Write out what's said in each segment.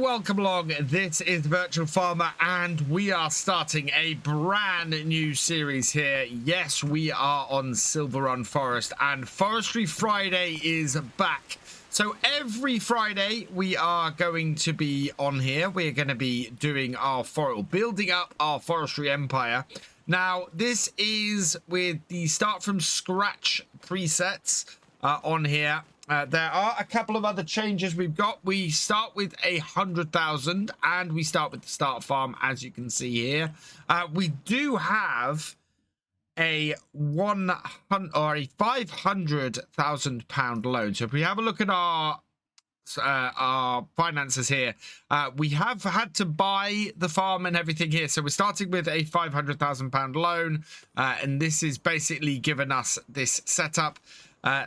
welcome along. This is Virtual Farmer, and we are starting a brand new series here. Yes, we are on Silverrun Forest, and Forestry Friday is back. So every Friday we are going to be on here. We're going to be doing our building up our forestry empire. Now, this is with the start from scratch presets on here. There are a couple of other changes we've got. We start with 100,000 and we start with the start farm, as you can see here. We do have a 500,000 pound loan. So if we have a look at our finances here, we have had to buy the farm and everything here. So we're starting with a 500,000 pound loan, and this is basically given us this setup.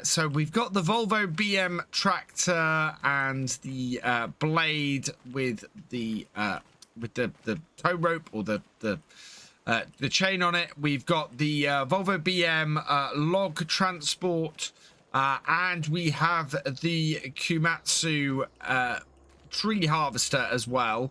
So we've got the Volvo BM tractor and the blade with the tow rope or the chain on it. We've got the Volvo BM log transport, and we have the Komatsu tree harvester as well.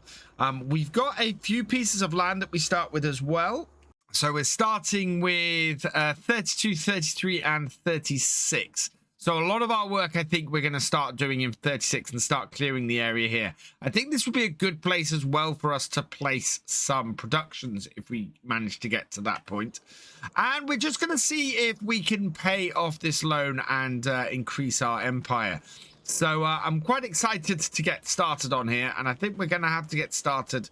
We've got a few pieces of land that we start with as well. So we're starting with 32, 33, and 36. So a lot of our work, I think, we're going to start doing in 36 and start clearing the area here. I think this would be a good place as well for us to place some productions if we manage to get to that point. And we're just going to see if we can pay off this loan and increase our empire. So I'm quite excited to get started on here, and I think we're going to have to get started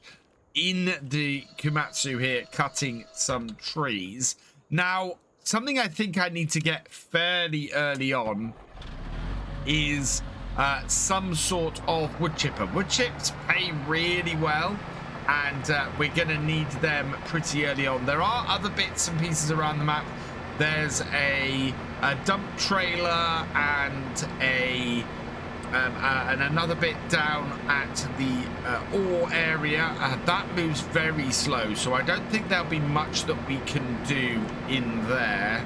in the Komatsu here, cutting some trees. Now, something I think I need to get fairly early on is some sort of wood chipper. Wood chips pay really well, and we're going to need them pretty early on. There are other bits and pieces around the map. There's a dump trailer and another bit down at the ore area. That moves very slow, so I don't think there'll be much that we can do in there.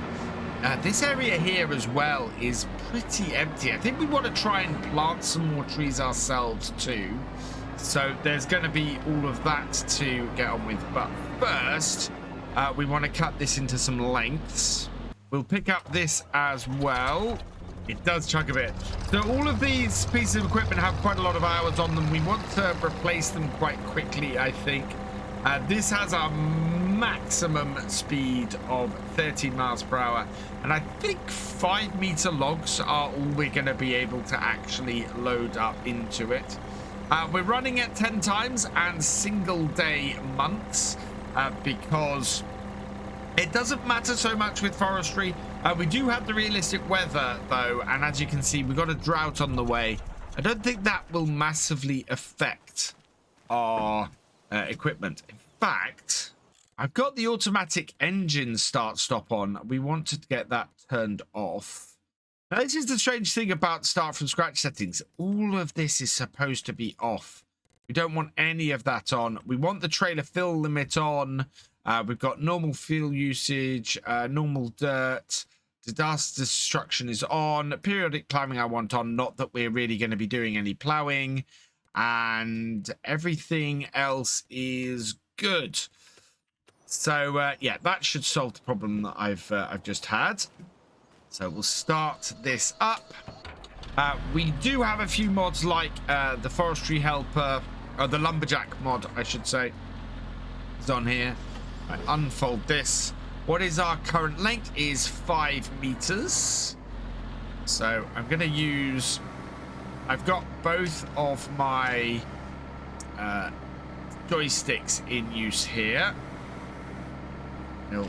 This area here as well is pretty empty. I think we want to try and plant some more trees ourselves too. So there's going to be all of that to get on with. But first, we want to cut this into some lengths. We'll pick up this as well. It does chug a bit. So all of these pieces of equipment have quite a lot of hours on them. We want to replace them quite quickly, I think. This has a maximum speed of 13 miles per hour. And I think 5-meter logs are all we're going to be able to actually load up into it. We're running at 10 times and single-day months because it doesn't matter so much with forestry. We do have the realistic weather, though, and as you can see, we've got a drought on the way. I don't think that will massively affect our equipment. In fact, I've got the automatic engine start-stop on. We want to get that turned off. Now, this is the strange thing about start from scratch settings. All of this is supposed to be off. We don't want any of that on. We want the trailer fill limit on. We've got normal fuel usage, normal dirt, disaster destruction is on, periodic plowing I want on, not that we're really going to be doing any plowing, and everything else is good. So yeah, that should solve the problem that I've just had. So we'll start this up. We do have a few mods like the forestry helper, or the lumberjack mod, I should say, is on here. I unfold this. What is our current length is 5 meters. So I'm going to use, I've got both of my joysticks in use here. We'll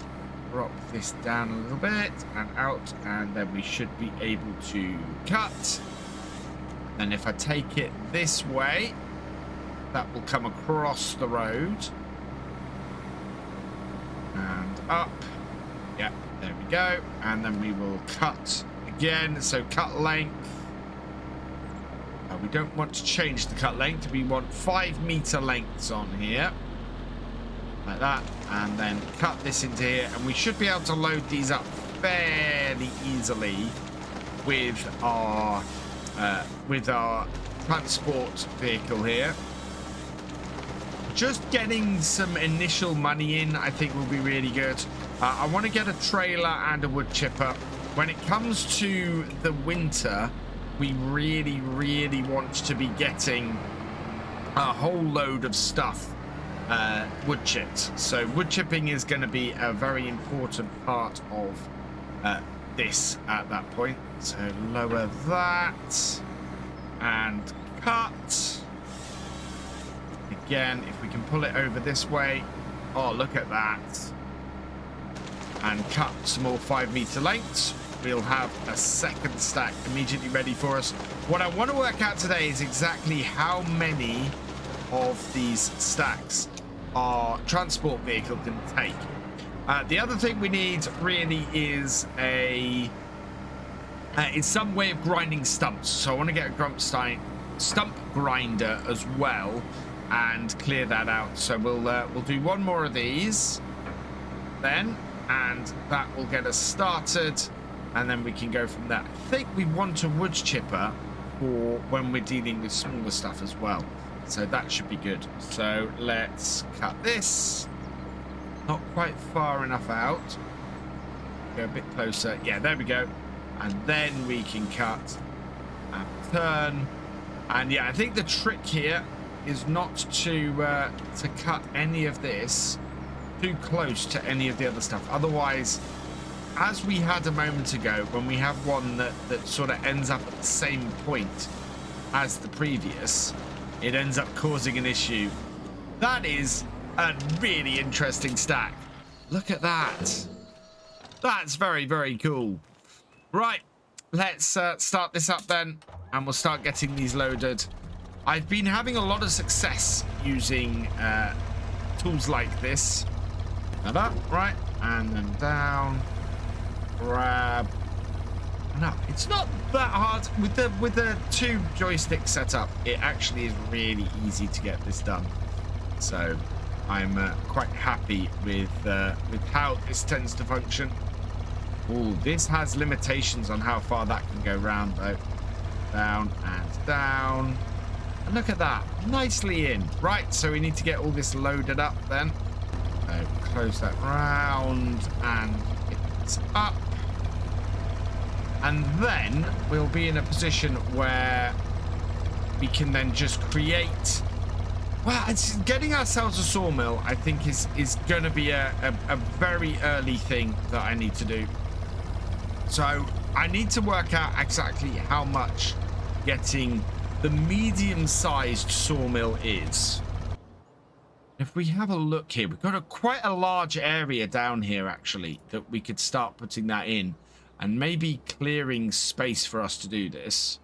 drop this down a little bit and out, and then we should be able to cut. And if I take it this way, that will come across the road. And up. Yeah, there we go. And then we will cut again. So cut length. We don't want to change the cut length. We want 5-meter lengths on here. Like that. And then cut this into here. And we should be able to load these up fairly easily with our transport vehicle here. just getting some initial money in, I think, will be really good. I want to get a trailer and a wood chipper. When it comes to the winter, we really, really want to be getting a whole load of stuff wood chipped. So wood chipping is going to be a very important part of this at that point. So lower that and cut. Again, if we can pull it over this way. Oh, look at that. And cut some more 5-meter lengths. We'll have a second stack immediately ready for us. What I want to work out today is exactly how many of these stacks our transport vehicle can take. The other thing we need really is some way of grinding stumps. So I want to get a stump grinder as well and clear that out. So we'll do one more of these then, and that will get us started, and then we can go from there. I think we want a wood chipper for when we're dealing with smaller stuff as well, so that should be good. So let's cut this. Not quite far enough out. Go a bit closer. Yeah, there we go. And then we can cut and turn. And yeah, I think the trick here is not to cut any of this too close to any of the other stuff. Otherwise, as we had a moment ago, when we have one that sort of ends up at the same point as the previous, it ends up causing an issue. That is a really interesting stack. Look at that. That's very, very cool. Right, let's start this up then, and we'll start getting these loaded. I've been having a lot of success using tools like this. And up, right, and then down, grab, and up. It's not that hard with the 2 joystick setup. It actually is really easy to get this done. So I'm quite happy with how this tends to function. Oh, this has limitations on how far that can go round though. Down and down. And look at that, nicely in. Right, so we need to get all this loaded up then. So close that round and it's up. And then we'll be in a position where we can then just create. Well, it's getting ourselves a sawmill, I think, is going to be a very early thing that I need to do. So I need to work out exactly how much getting the medium-sized sawmill is. If we have a look here, we've got quite a large area down here, actually, that we could start putting that in and maybe clearing space for us to do this.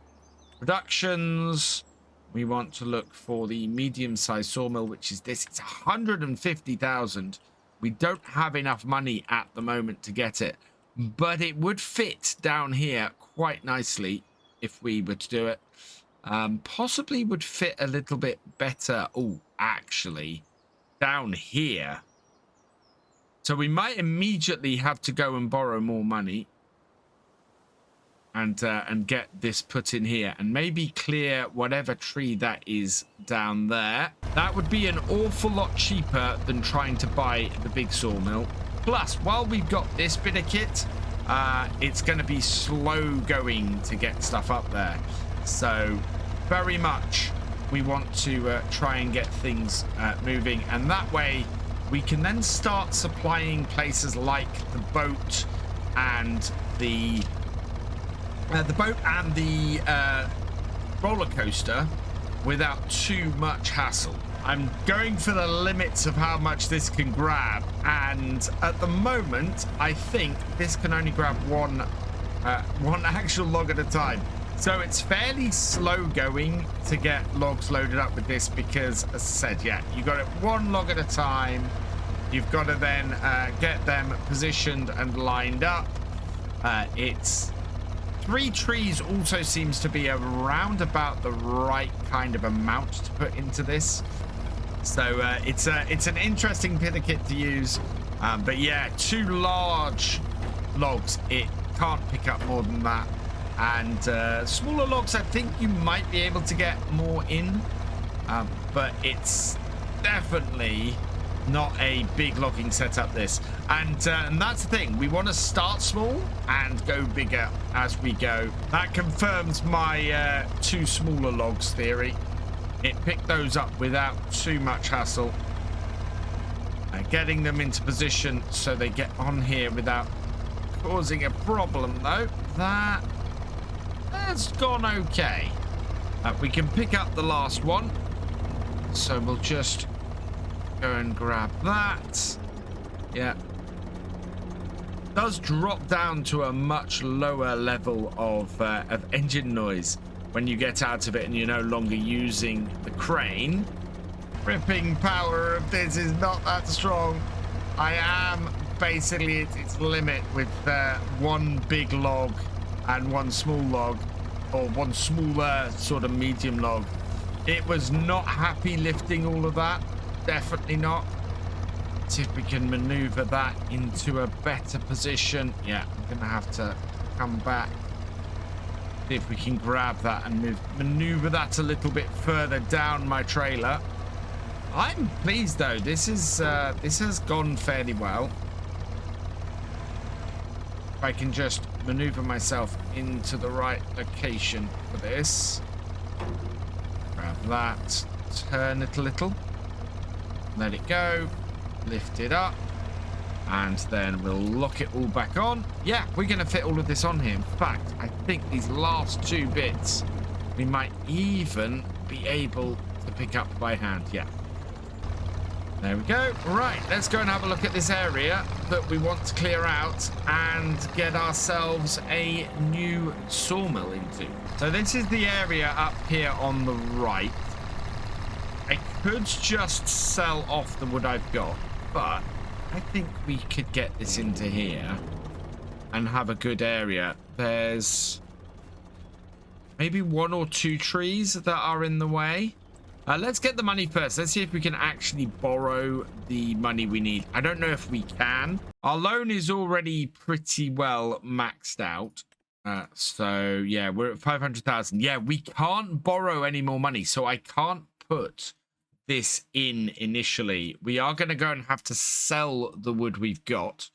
Productions, we want to look for the medium-sized sawmill, which is this. It's 150,000. We don't have enough money at the moment to get it, but it would fit down here quite nicely if we were to do it. Possibly would fit a little bit better. Oh, actually, down here. So we might immediately have to go and borrow more money and get this put in here and maybe clear whatever tree that is down there. That would be an awful lot cheaper than trying to buy the big sawmill. Plus, while we've got this bit of kit, it's going to be slow going to get stuff up there. So very much we want to try and get things moving, and that way we can then start supplying places like the boat and the roller coaster without too much hassle. I'm going for the limits of how much this can grab, and at the moment I think this can only grab one actual log at a time. So it's fairly slow going to get logs loaded up with this because, as I said, yeah, you got it one log at a time. You've got to then get them positioned and lined up. It's 3 trees also seems to be around about the right kind of amount to put into this. So it's an interesting bit of kit to use. But yeah, 2 large logs, it can't pick up more than that. And smaller logs, I think you might be able to get more in. But it's definitely not a big logging setup, this. And that's the thing. We want to start small and go bigger as we go. That confirms my 2 smaller logs theory. It picked those up without too much hassle. Getting them into position so they get on here without causing a problem, though. That's gone okay. We can pick up the last one. So we'll just go and grab that. Yeah. Does drop down to a much lower level of engine noise when you get out of it and you're no longer using the crane. Ripping power of this is not that strong. I am basically at its limit with one big log and one small log, or one smaller sort of medium log. It was not happy lifting all of that. Definitely not. Let's see if we can maneuver that into a better position. Yeah, I'm gonna have to come back. See if we can grab that and maneuver that a little bit further down my trailer. I'm pleased though. This has gone fairly well. If I can just maneuver myself into the right location for this. Grab that, turn it a little, let it go, lift it up, and then we'll lock it all back on. Yeah, we're going to fit all of this on here. In fact, I think these last 2 bits we might even be able to pick up by hand. Yeah. There we go. Right, let's go and have a look at this area that we want to clear out and get ourselves a new sawmill into. So this is the area up here on the right. I could just sell off the wood I've got, but I think we could get this into here and have a good area. There's maybe 1 or 2 trees that are in the way. Let's get the money first. Let's see if we can actually borrow the money we need. I don't know if we can. Our loan is already pretty well maxed out. So, yeah, we're at 500,000. Yeah, we can't borrow any more money, so I can't put this in initially. We are going to go and have to sell the wood we've got.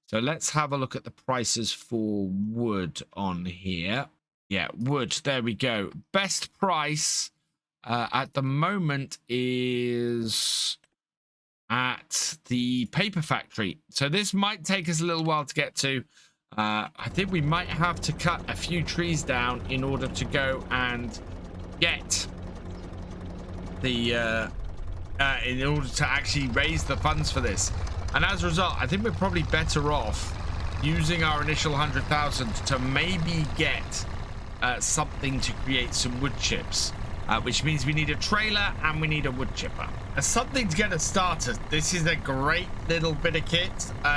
So let's have a look at the prices for wood on here. Yeah, wood. There we go. Best price at the moment is at the paper factory. So this might take us a little while to get to. I think we might have to cut a few trees down in order to go and get the in order to actually raise the funds for this. And as a result, I think we're probably better off using our initial 100,000 to maybe get something to create some wood chips. Which means we need a trailer and we need a wood chipper. As something to get us started, this is a great little bit of kit.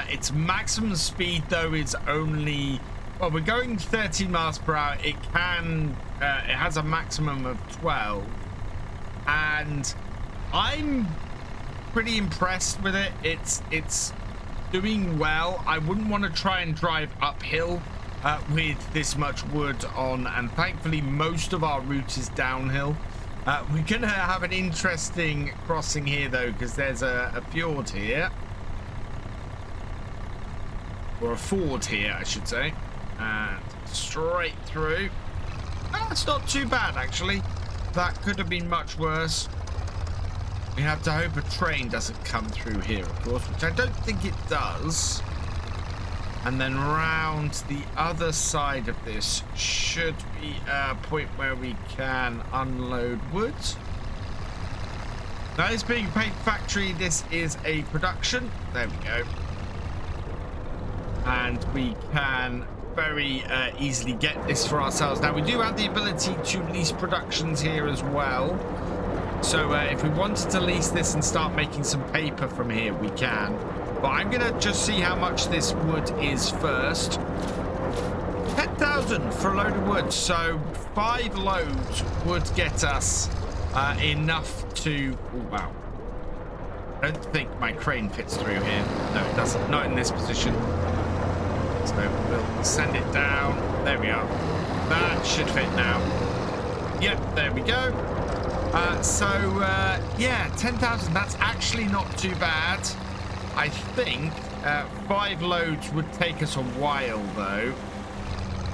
Its maximum speed, though, is only... Well, we're going 13 miles per hour. It has a maximum of 12. And I'm pretty impressed with it. It's doing well. I wouldn't want to try and drive uphill with this much wood on, and thankfully most of our route is downhill. We're gonna have an interesting crossing here though, because there's a fjord here, or a ford here I should say, and straight through. That's not too bad actually. That could have been much worse. We have to hope a train doesn't come through here, of course, which I don't think it does. And then round the other side of this should be a point where we can unload wood. Now, this being a paper factory, this is a production. There we go. And we can very easily get this for ourselves. Now, we do have the ability to lease productions here as well. So if we wanted to lease this and start making some paper from here, we can. But I'm going to just see how much this wood is first. 10,000 for a load of wood. So 5 loads would get us enough to... Oh, wow. I don't think my crane fits through here. No, it doesn't. Not in this position. So we'll send it down. There we are. That should fit now. Yep, there we go. Yeah, 10,000, that's actually not too bad. I think 5 loads would take us a while, though.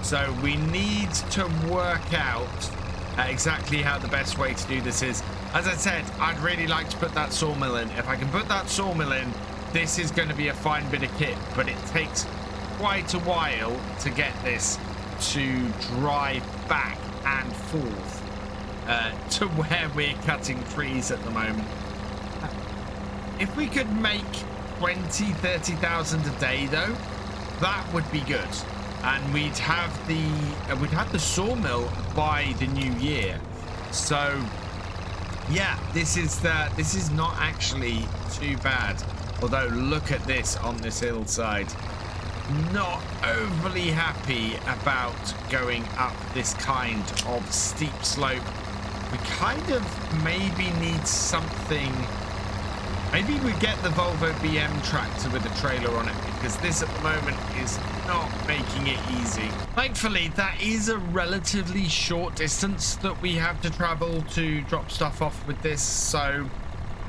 So we need to work out exactly how the best way to do this is. As I said, I'd really like to put that sawmill in. If I can put that sawmill in, this is going to be a fine bit of kit, but it takes quite a while to get this to drive back and forth to where we're cutting trees at the moment. If we could make 20,000-30,000 a day, though, that would be good, and we'd have the sawmill by the new year. So yeah, this is not actually too bad. Although look at this on this hillside. Not overly happy about going up this kind of steep slope. We kind of maybe need something. Maybe we get the Volvo BM tractor with a trailer on it, because this at the moment is not making it easy. Thankfully, that is a relatively short distance that we have to travel to drop stuff off with this, so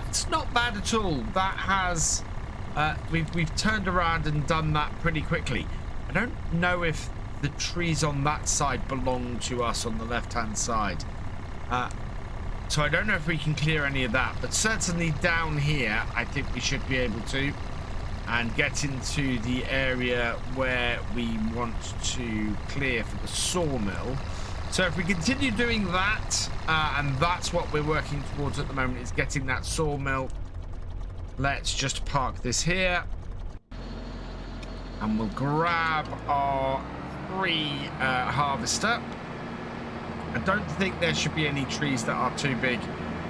it's not bad at all. That has we've turned around and done that pretty quickly. I don't know if the trees on that side belong to us on the left-hand side. So I don't know if we can clear any of that, but certainly down here, I think we should be able to, and get into the area where we want to clear for the sawmill. So if we continue doing that, and that's what we're working towards at the moment, is getting that sawmill. Let's just park this here, and we'll grab our free harvester. I don't think there should be any trees that are too big,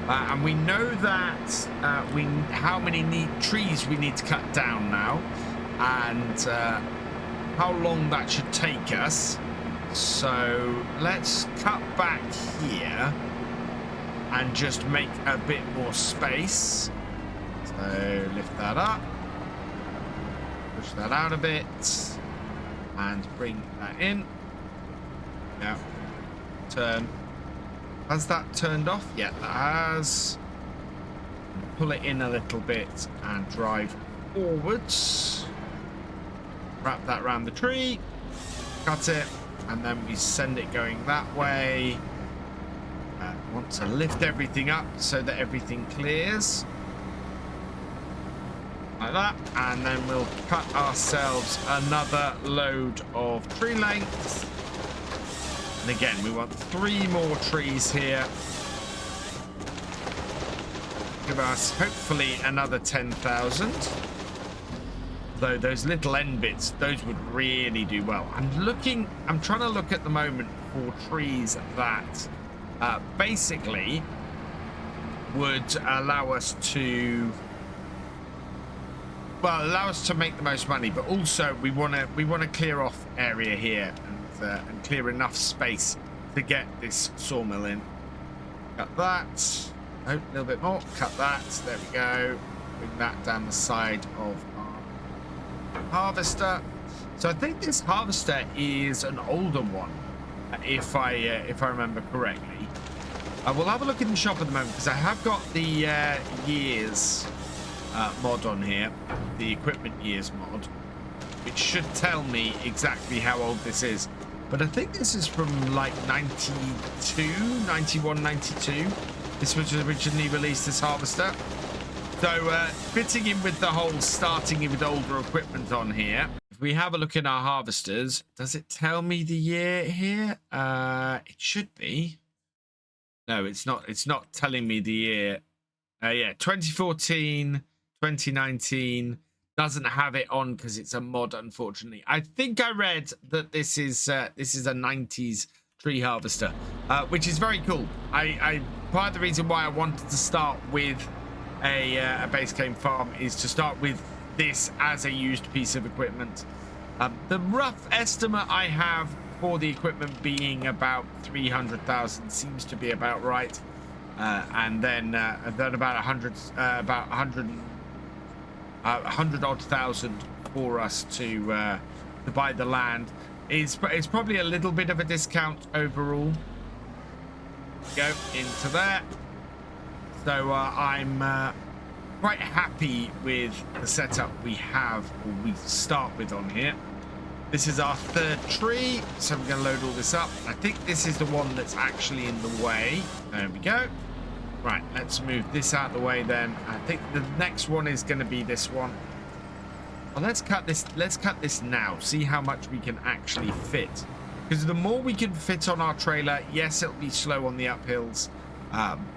and we know that how many trees we need to cut down now, and how long that should take us. So let's cut back here and just make a bit more space. So lift that up, push that out a bit, and bring that in. Now turn. Has that turned off? Yeah, that has. Pull it in a little bit and drive forwards. Wrap that around the tree, cut it, and then we send it going that way. Want to lift everything up so that everything clears. Like that, and then we'll cut ourselves another load of tree length. And again, we want 3 more trees here. Give us hopefully another 10,000. Though those little end bits, those would really do well. I'm trying to look at the moment for trees that basically would allow us to make the most money, but also we want to clear off area here and clear enough space to get this sawmill in. Cut that. Oh, a little bit more. Cut that. There we go. Bring that down the side of our harvester. So I think this harvester is an older one, if I remember correctly. We'll have a look in the shop at the moment, because I have got the years mod on here, the equipment years mod, which should tell me exactly how old this is. But I think this is from like 92, 91, 92. This was originally released as harvester. So fitting in with the whole starting in with older equipment on here. If we have a look in our harvesters, does it tell me the year here? It should be. No, it's not. It's not telling me the year. Yeah, 2014, 2019. Doesn't have it on because it's a mod, unfortunately. I think I read that this is a 90s tree harvester, which is very cool. I part of the reason why I wanted to start with a base game farm is to start with this as a used piece of equipment. The rough estimate I have for the equipment being about 300,000 seems to be about right, and then about 100 odd thousand for us to buy the land. It's probably a little bit of a discount overall. Go into there, So I'm quite happy with the setup we have, or we start with on here. This is our third tree, so we're going to load all this up. I think this is the one that's actually in the way. There we go. Right, let's move this out of the way then. I think the next one is going to be this one. Well, let's cut this now. See how much we can actually fit. Because the more we can fit on our trailer, yes, it'll be slow on the uphills,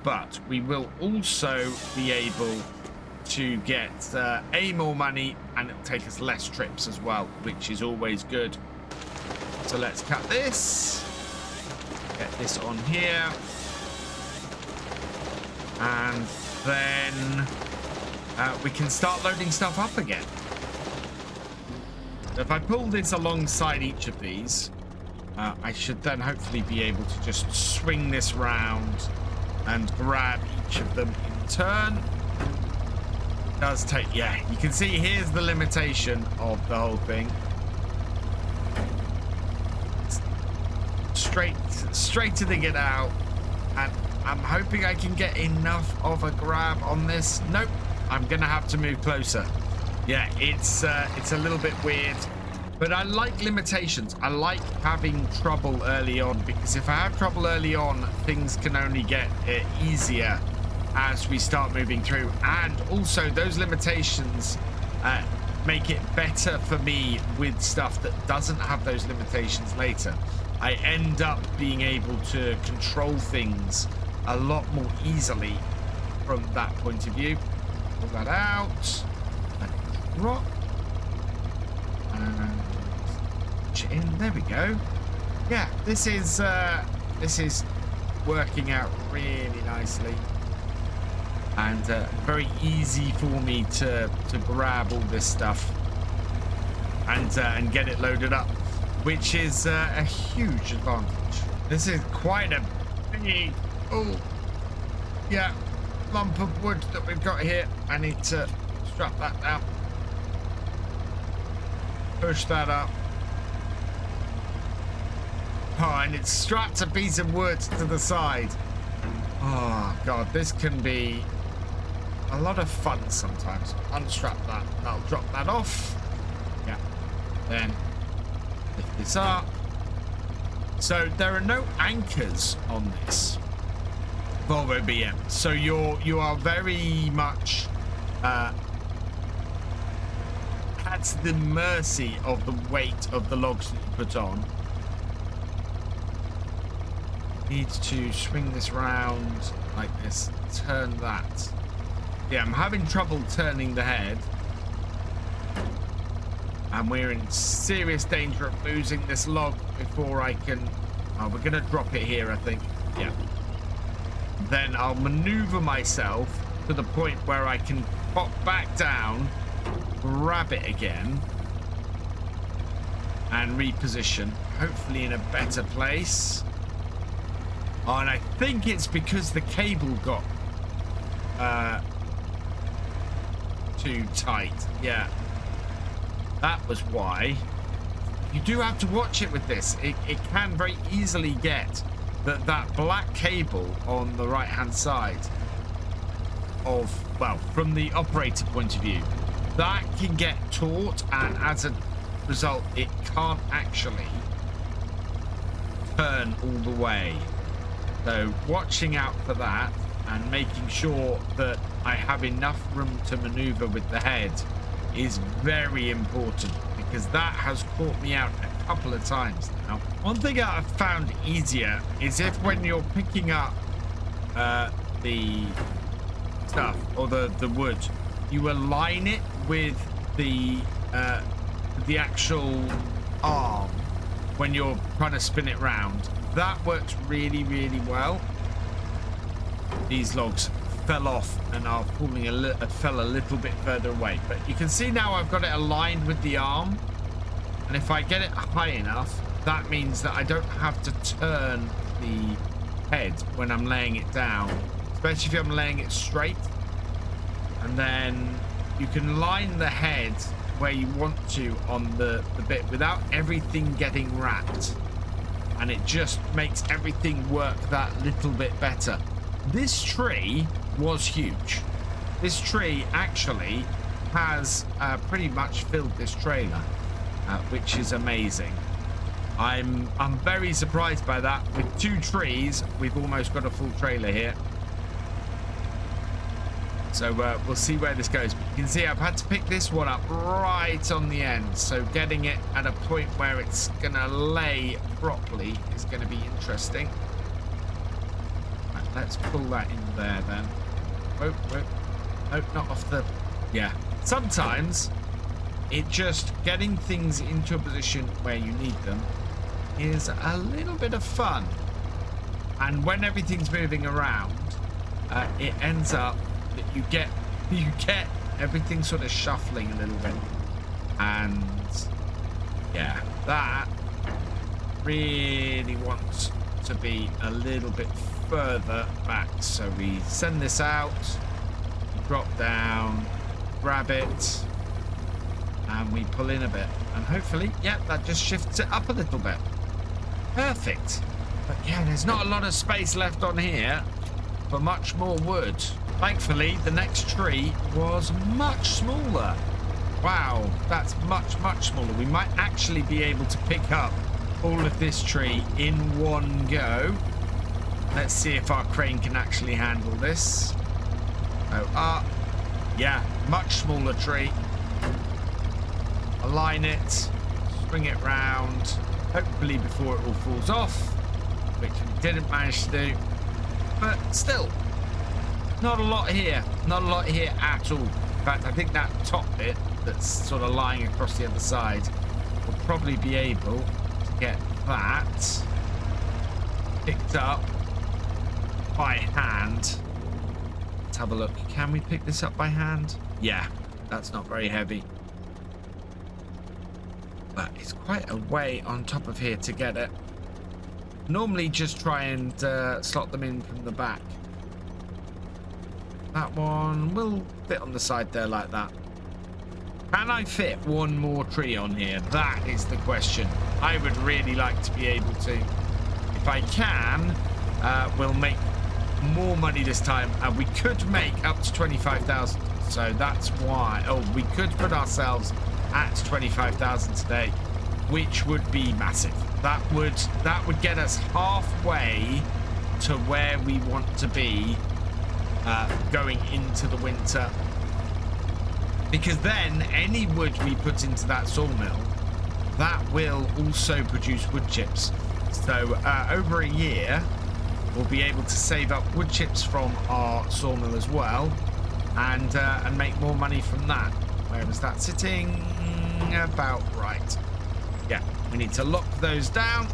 but we will also be able to get more money, and it'll take us less trips as well, which is always good. So let's cut this. Get this on here. And then we can start loading stuff up again. If I pull this alongside each of these, I should then hopefully be able to just swing this round and grab each of them in turn. It does take, yeah, you can see here's the limitation of the whole thing. Straight to get out, and I'm hoping I can get enough of a grab on this. Nope, I'm gonna have to move closer. Yeah, it's a little bit weird, but I like limitations. I like having trouble early on, because if I have trouble early on, things can only get easier as we start moving through. And also those limitations make it better for me with stuff that doesn't have those limitations later. I end up being able to control things a lot more easily from that point of view. Pull that out. Drop. And in. There we go. Yeah, this is working out really nicely, and very easy for me to grab all this stuff and get it loaded up, which is a huge advantage. This is quite a big, oh yeah, lump of wood that we've got here. I need to strap that down, push that up. Oh, and it's strapped a piece of wood to the side. Oh god, this can be a lot of fun sometimes. Unstrap that, that'll drop that off. Yeah, then lift this up. So there are no anchors on this Volvo BM, so you are very much at the mercy of the weight of the logs that you put on. Need to swing this round like this, turn that. Yeah, I'm having trouble turning the head, and we're in serious danger of losing this log before I can. Oh, we're gonna drop it here, I think. Yeah. Then I'll maneuver myself to the point where I can pop back down, grab it again, and reposition, hopefully in a better place. Oh, and I think it's because the cable got too tight. Yeah, that was why. You do have to watch it with this. It can very easily get that black cable on the right hand side of, well, from the operator point of view, that can get taut, and as a result it can't actually turn all the way. So watching out for that and making sure that I have enough room to maneuver with the head is very important, because that has caught me out a couple of times now. One thing that I've found easier is if when you're picking up the stuff or the wood, you align it with the actual arm when you're trying to spin it round. That works really, really well. These logs fell off and are falling fell a little bit further away, but you can see now I've got it aligned with the arm, and if I get it high enough, that means that I don't have to turn the head when I'm laying it down, especially if I'm laying it straight. And then you can line the head where you want to on the bit without everything getting wrapped, and it just makes everything work that little bit better. This tree was huge. This tree actually has pretty much filled this trailer, which is amazing. I'm very surprised by that. With 2 trees, we've almost got a full trailer here. So we'll see where this goes. But you can see I've had to pick this one up right on the end. So getting it at a point where it's going to lay properly is going to be interesting. Right, let's pull that in there then. Whoa, whoa. Nope, not off the... Yeah. Sometimes it just getting things into a position where you need them is a little bit of fun. And when everything's moving around, it ends up that you get everything sort of shuffling a little bit, and yeah, that really wants to be a little bit further back. So we send this out, drop down, grab it, and we pull in a bit, and hopefully, yeah, that just shifts it up a little bit. Perfect. But yeah, there's not a lot of space left on here for much more wood. Thankfully, the next tree was much smaller. Wow, that's much smaller. We might actually be able to pick up all of this tree in one go. Let's see if our crane can actually handle this. Oh, yeah, much smaller tree. Align it, swing it round, hopefully before it all falls off, which we didn't manage to do. But still, not a lot here. Not a lot here at all. In fact, I think that top bit that's sort of lying across the other side will probably be able to get that picked up by hand. Let's have a look. Can we pick this up by hand? Yeah, that's not very heavy. But it's quite a way on top of here to get it. Normally just try and slot them in from the back. That one will fit on the side there like that. Can I fit one more tree on here? That is the question. I would really like to be able to. If I can, we'll make more money this time, and we could make up to 25,000. So that's why. Oh, we could put ourselves at 25,000 today, which would be massive. That would get us halfway to where we want to be going into the winter, because then any wood we put into that sawmill, that will also produce wood chips. So over a year we'll be able to save up wood chips from our sawmill as well, and make more money from that. Where was that sitting? About right. Yeah, we need to lock those down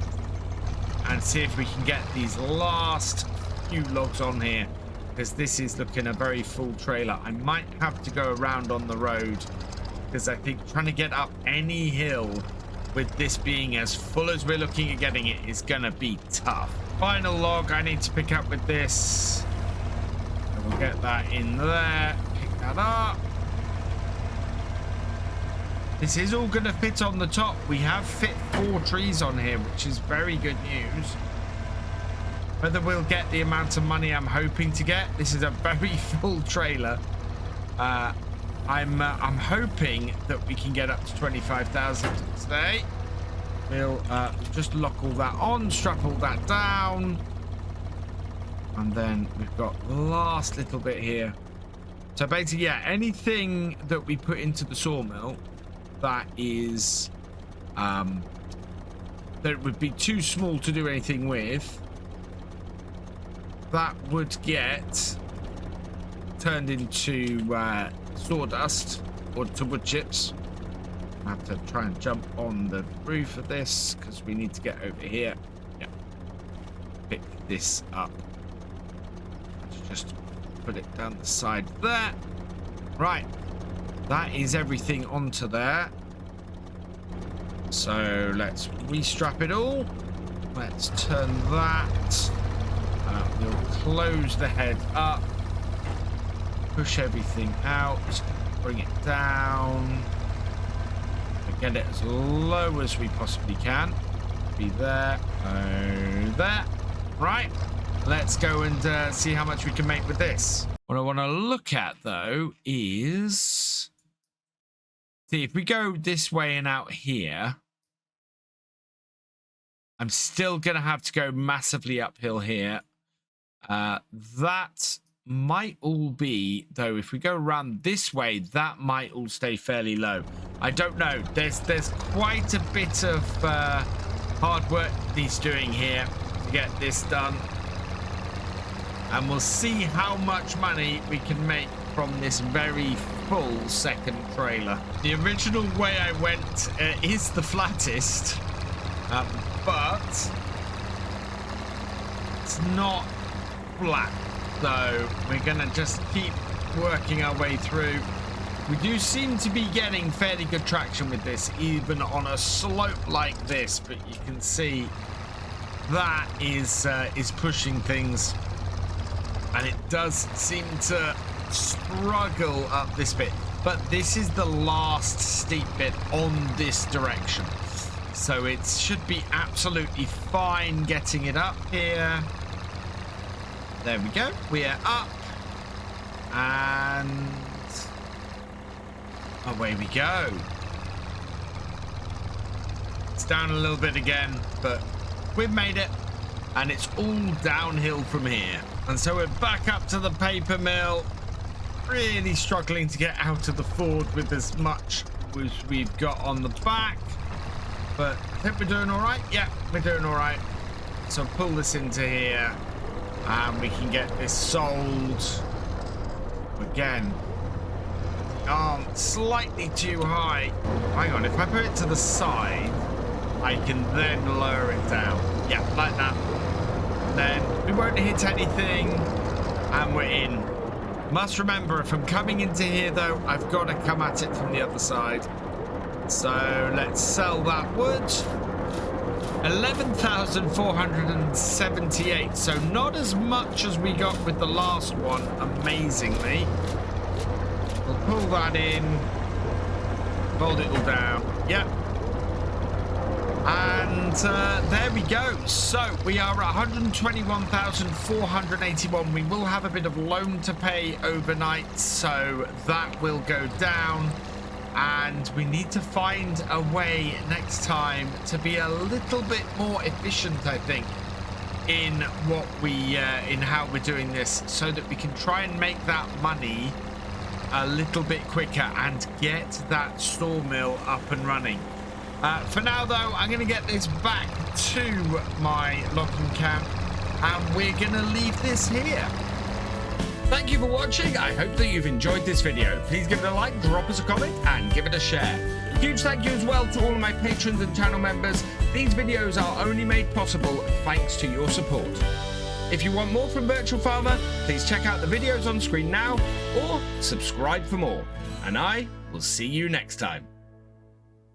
and see if we can get these last few logs on here, because this is looking a very full trailer. I might have to go around on the road, because I think trying to get up any hill with this being as full as we're looking at getting it is gonna be tough. Final log I need to pick up with this. And we'll get that in there, pick that up. This is all going to fit on the top. We have fit 4 trees on here, which is very good news. Whether we'll get the amount of money I'm hoping to get, this is a very full trailer. I'm hoping that we can get up to 25,000 today. We'll just lock all that on, strap all that down, and then we've got the last little bit here. So basically, yeah, anything that we put into the sawmill that is that it would be too small to do anything with, that would get turned into sawdust or to wood chips. I have to try and jump on the roof of this because we need to get over here. Yeah, pick this up. Let's just put it down the side there. Right, that is everything onto there. So let's restrap it all. Let's turn that. We'll close the head up, push everything out, bring it down, get it as low as we possibly can. Be there, there. Right, let's go and see how much we can make with this. What I want to look at, though, is... See, if we go this way and out here, I'm still going to have to go massively uphill here. That might all be, though, if we go around this way, that might all stay fairly low. I don't know. There's quite a bit of hard work he's doing here to get this done. And we'll see how much money we can make from this very full second trailer. The original way I went is the flattest, but it's not flat. So we're gonna just keep working our way through. We do seem to be getting fairly good traction with this, even on a slope like this, but you can see that is pushing things, and it does seem to struggle up this bit. But this is the last steep bit on this direction, so it should be absolutely fine getting it up here. There we go. We are up, and away we go. It's down a little bit again, but we've made it, and it's all downhill from here. And so we're back up to the paper mill, really struggling to get out of the ford with as much as we've got on the back, but I think we're doing all right. Yeah, we're doing all right. So pull this into here, and we can get this sold. Again, slightly too high. Hang on, if I put it to the side, I can then lower it down. Yeah, like that. Then we won't hit anything, and we're in. Must remember, if I'm coming into here, though, I've got to come at it from the other side. So let's sell that wood. 11,478, so not as much as we got with the last one, amazingly. We'll pull that in, fold it all down. Yep. And there we go. So we are at 121,481. We will have a bit of loan to pay overnight, so that will go down. And we need to find a way next time to be a little bit more efficient, I think, in what we in how we're doing this, so that we can try and make that money a little bit quicker and get that sawmill up and running. For now, though, I'm going to get this back to my logging camp, and we're going to leave this here. Thank you for watching. I hope that you've enjoyed this video. Please give it a like, drop us a comment, and give it a share. Huge thank you as well to all of my patrons and channel members. These videos are only made possible thanks to your support. If you want more from Virtual Farmer, please check out the videos on screen now, or subscribe for more. And I will see you next time.